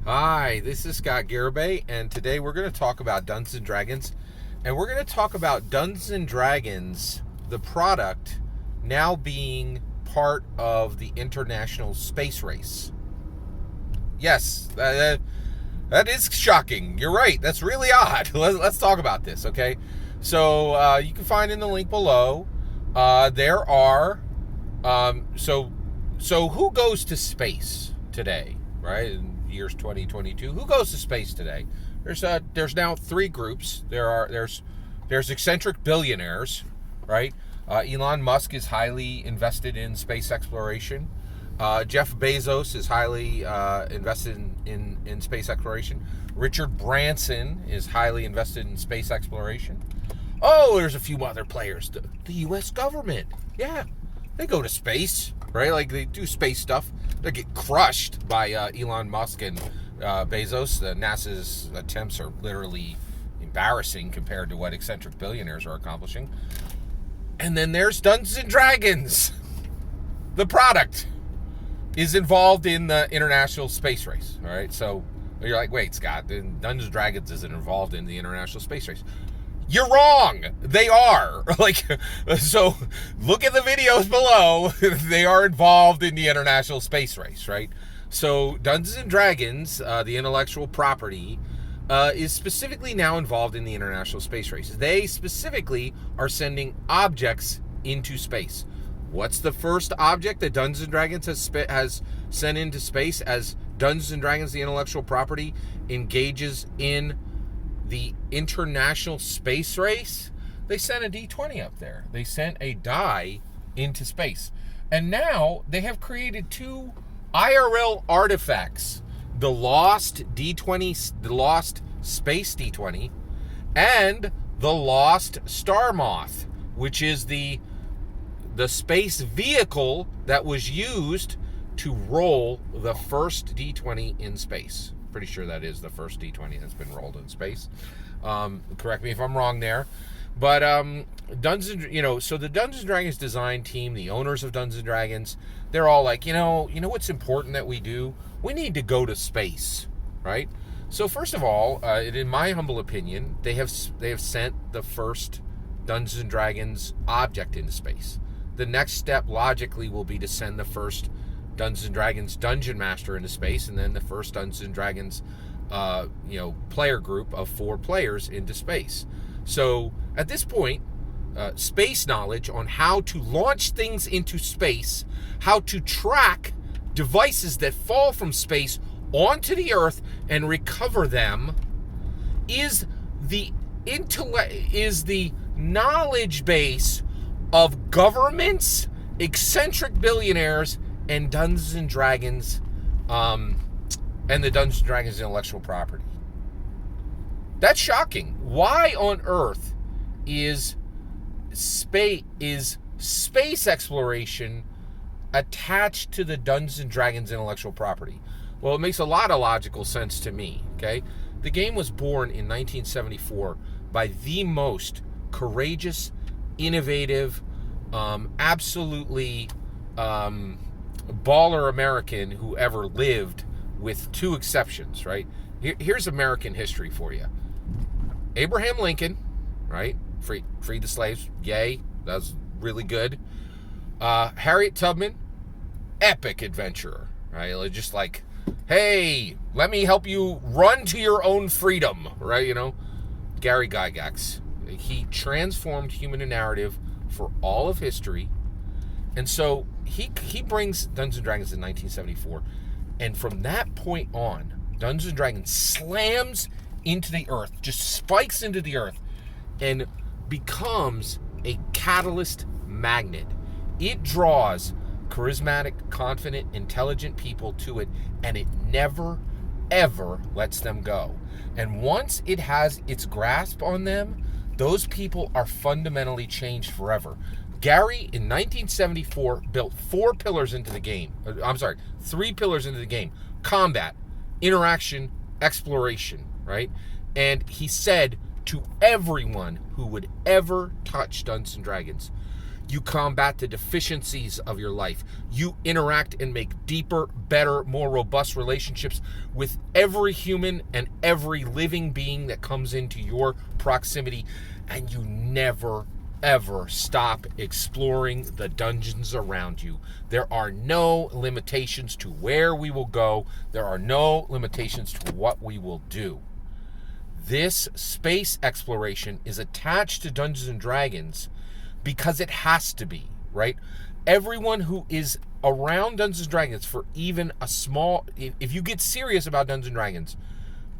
Hi, this is Scott Garibay, and today we're going to talk about Dungeons and Dragons, and we're going to talk about Dungeons and Dragons, the product, now being part of the international space race. Yes, that is shocking. You're right. That's really odd. Let's talk about this, okay? So you can find in the link below. There are so who goes to space today, right? In years 2022, who goes to space today? There's now three groups. There's eccentric billionaires, right? Elon Musk is highly invested in space exploration. Jeff Bezos is highly invested in space exploration. Richard Branson is highly invested in space exploration. Oh, there's a few other players. The U.S. government, yeah, they go to space, right? Like they do space stuff. They get crushed by Elon Musk and Bezos. NASA's attempts are literally embarrassing compared to what eccentric billionaires are accomplishing. And then there's Dungeons and Dragons. The product is involved in the international space race, all right? So you're like, wait, Scott, Dungeons and Dragons isn't involved in the international space race. You're wrong. They are. So look at the videos below. They are involved in the international space race, right? So Dungeons and Dragons, the intellectual property, is specifically now involved in the international space race. They specifically are sending objects into space. What's the first object that Dungeons and Dragons has sent into space as Dungeons and Dragons, the intellectual property, engages in the international space race? They sent a D20 up there. They sent a die into space. And now they have created two IRL artifacts. The lost D20, the lost space D20, and the lost Star Moth, which is the space vehicle that was used to roll the first D20 in space. Pretty sure that is the first D20 that's been rolled in space. Correct me if I'm wrong there. But so the Dungeons and Dragons design team, the owners of Dungeons and Dragons, they're all like, you know what's important that we do? We need to go to space, right? So first of all, in my humble opinion, they have sent the first Dungeons and Dragons object into space. The next step logically will be to send the first Dungeons and Dragons Dungeon Master into space, and then the first Dungeons and Dragons player group of 4 players into space. So at this point, space knowledge on how to launch things into space, how to track devices that fall from space onto the Earth and recover them, is the knowledge base of governments, eccentric billionaires, and Dungeons and Dragons, and the Dungeons and Dragons intellectual property. That's shocking. Why on earth is space exploration attached to the Dungeons and Dragons intellectual property? Well, it makes a lot of logical sense to me, okay? The game was born in 1974 by the most courageous, innovative, absolutely baller American who ever lived, with 2 exceptions, right? Here's American history for you. Abraham Lincoln, right? Freed the slaves. Yay. That was really good. Harriet Tubman, epic adventurer, right? Just like, hey, let me help you run to your own freedom, right? Gary Gygax. He transformed human narrative for all of history. And so he brings Dungeons and Dragons in 1974. And from that point on, Dungeons and Dragons slams into the earth, just spikes into the earth, and becomes a catalyst magnet. It draws charismatic, confident, intelligent people to it, and it never, ever lets them go. And once it has its grasp on them, those people are fundamentally changed forever. Gary, in 1974, built 4 pillars into the game. 3 pillars into the game. Combat, interaction, exploration, right? And he said to everyone who would ever touch Dungeons & Dragons, You combat the deficiencies of your life. You interact and make deeper, better, more robust relationships with every human and every living being that comes into your proximity. And you never, ever stop exploring the dungeons around you. There are no limitations to where we will go. There are no limitations to what we will do. This space exploration is attached to Dungeons and Dragons because it has to be, right? Everyone who is around Dungeons and Dragons for even a small, if you get serious about Dungeons and Dragons,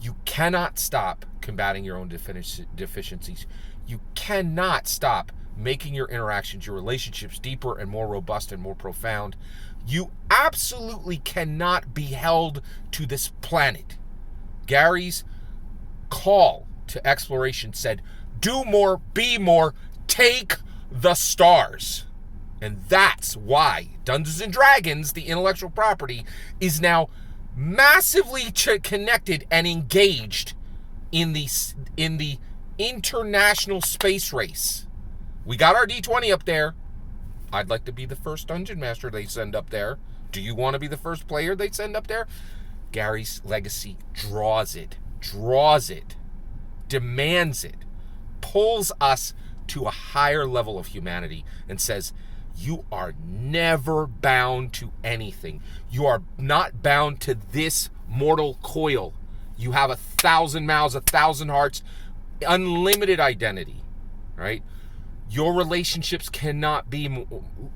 you cannot stop combating your own deficiencies. You cannot stop making your interactions, your relationships deeper and more robust and more profound. You absolutely cannot be held to this planet. Gary's call to exploration said, do more, be more, take the stars. And that's why Dungeons and Dragons, the intellectual property, is now massively connected and engaged in the international space race. We got our D20 up there. I'd like to be the first dungeon master they send up there. Do you want to be the first player they send up there? Gary's legacy draws it, demands it, pulls us to a higher level of humanity and says, you are never bound to anything. You are not bound to this mortal coil. You have 1,000 mouths, 1,000 hearts, unlimited identity, right? Your relationships cannot be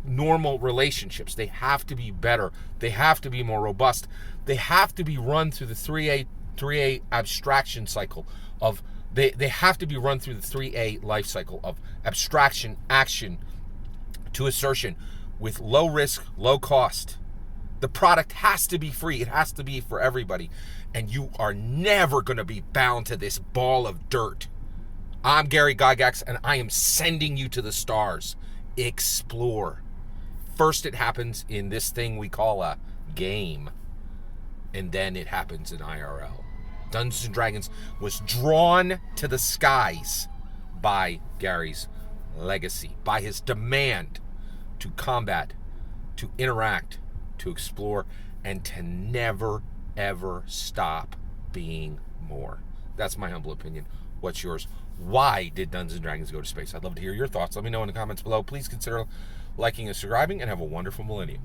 normal relationships. They have to be better. They have to be more robust. They have to be run through the 3A abstraction cycle of, they have to be run through the 3A life cycle of abstraction, action, to assertion, with low risk, low cost. The product has to be free. It has to be for everybody. And you are never going to be bound to this ball of dirt. I'm Gary Gygax, and I am sending you to the stars. Explore. First, it happens in this thing we call a game, and then it happens in IRL. Dungeons and Dragons was drawn to the skies by Gary's legacy, by his demand to combat, to interact, to explore, and to never, ever stop being more. That's my humble opinion. What's yours? Why did Dungeons and Dragons go to space? I'd love to hear your thoughts. Let me know in the comments below. Please consider liking and subscribing, and have a wonderful millennium.